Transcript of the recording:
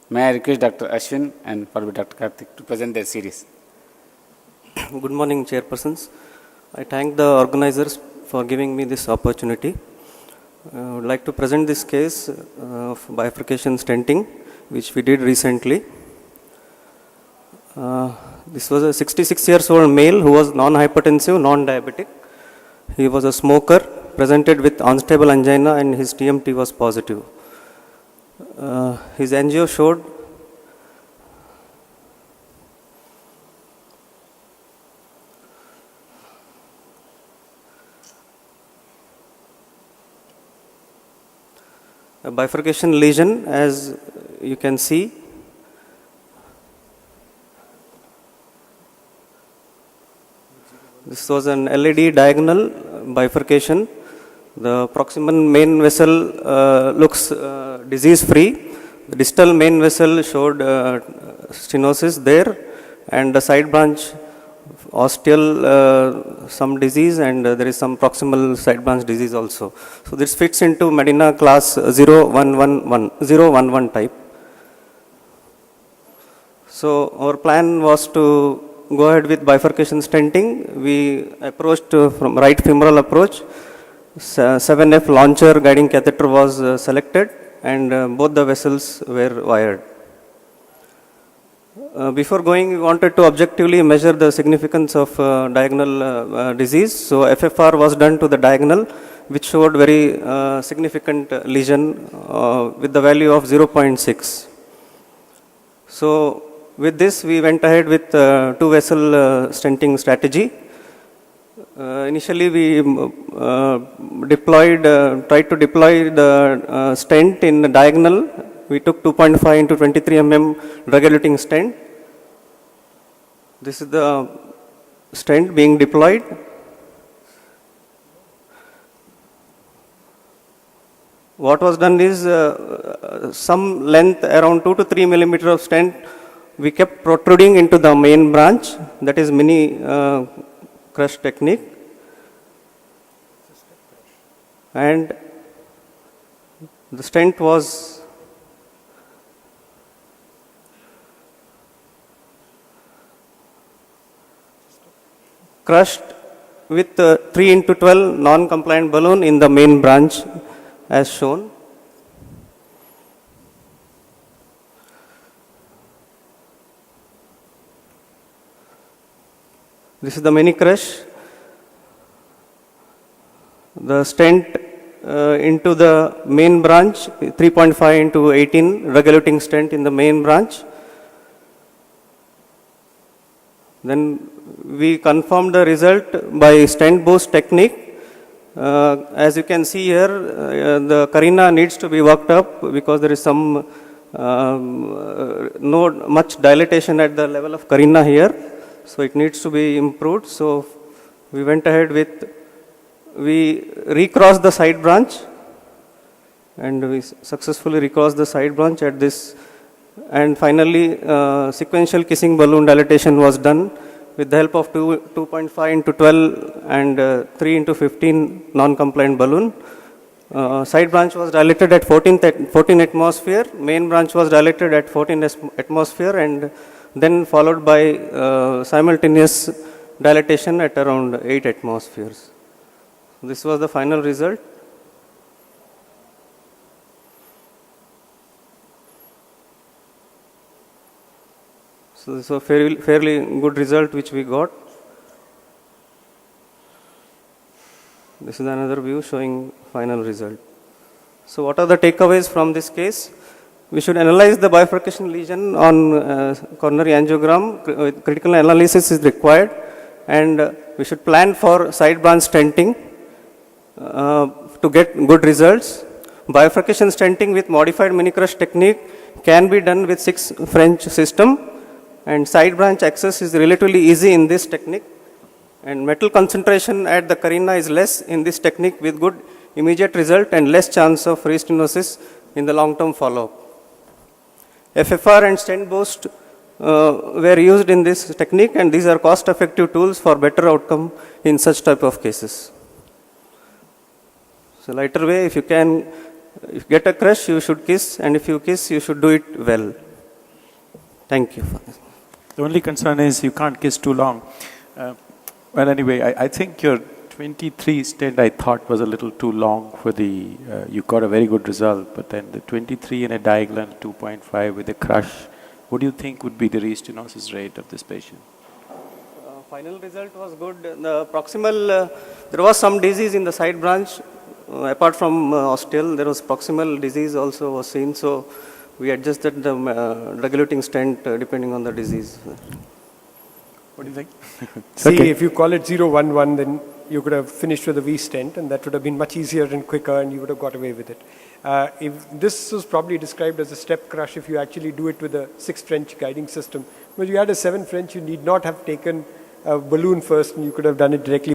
May I request Dr. Ashwin and followed by Dr. Karthik to present their series. Good morning, chairpersons. I thank the organizers for giving me this opportunity. I would like to present this case of bifurcation stenting, which we did recently. This was a 66-year-old male who was non-hypertensive, non-diabetic. He was a smoker, presented with unstable angina, and his TMT was positive. His angio showed a bifurcation lesion, as you can see. This was an LED diagonal bifurcation. The proximal main vessel looks disease-free. The distal main vessel showed stenosis there, and the side branch osteal some disease, and there is some proximal side branch disease also. So this fits into Medina class 011 type. So our plan was to go ahead with bifurcation stenting. We approached from right femoral approach. 7F launcher guiding catheter was selected, and both the vessels were wired. Before going, we wanted to objectively measure the significance of diagonal disease. So FFR was done to the diagonal, which showed very significant lesion with the value of 0.6. So with this, we went ahead with two vessel stenting strategy. Initially, we tried to deploy the stent in the diagonal. We took 2.5 into 23 mm drug-eluting stent. This is the stent being deployed. What was done is some length around 2 to 3 millimeter of stent we kept protruding into the main branch, that is mini crush technique. And the stent was crushed with 3 into 12 non-compliant balloon in the main branch as shown. This is the mini crush. The stent into the main branch, 3.5 into 18 drug-eluting stent in the main branch. Then we confirmed the result by stent boost technique. As you can see here, the carina needs to be worked up because there is some no much dilatation at the level of carina here. So it needs to be improved. So we went ahead with, we recrossed the side branch, and we successfully recrossed the side branch at this. And finally, sequential kissing balloon dilatation was done with the help of 2.5 into 12 and 3 into 15 non-compliant balloon. Side branch was dilated at 14 atmosphere. Main branch was dilated at 14 atmosphere, and then followed by simultaneous dilatation at around 8 atmospheres. This was the final result. So this was a fairly good result which we got. This is another view showing final result. So what are the takeaways from this case? We should analyze the bifurcation lesion on coronary angiogram. Critical analysis is required, and we should plan for side branch stenting to get good results. Bifurcation stenting with modified mini crush technique can be done with 6 French system, and side branch access is relatively easy in this technique, and metal concentration at the carina is less in this technique with good immediate result and less chance of restenosis in the long-term follow-up. FFR and stent boost were used in this technique, and these are cost-effective tools for better outcome in such type of cases. So lighter way, if you get a crush, you should kiss, and if you kiss, you should do it well. Thank you for this. The only concern is you can't kiss too long. Well, anyway, I think your 23 stent I thought was a little too long for the, you got a very good result, but then the 23 in a diagonal 2.5 with a crush, what do you think would be the restenosis rate of this patient? Final result was good. The proximal, there was some disease in the side branch. Apart from ostial, there was proximal disease also was seen. So we adjusted the drug-eluting stent depending on the disease. What do you think? See, if you call it 011, then you could have finished with a V stent, and that would have been much easier and quicker, and you would have got away with it. If this was probably described as a step crush, if you actually do it with a 6 French guiding system, but you had a 7 French, you need not have taken a balloon first, and you could have done it directly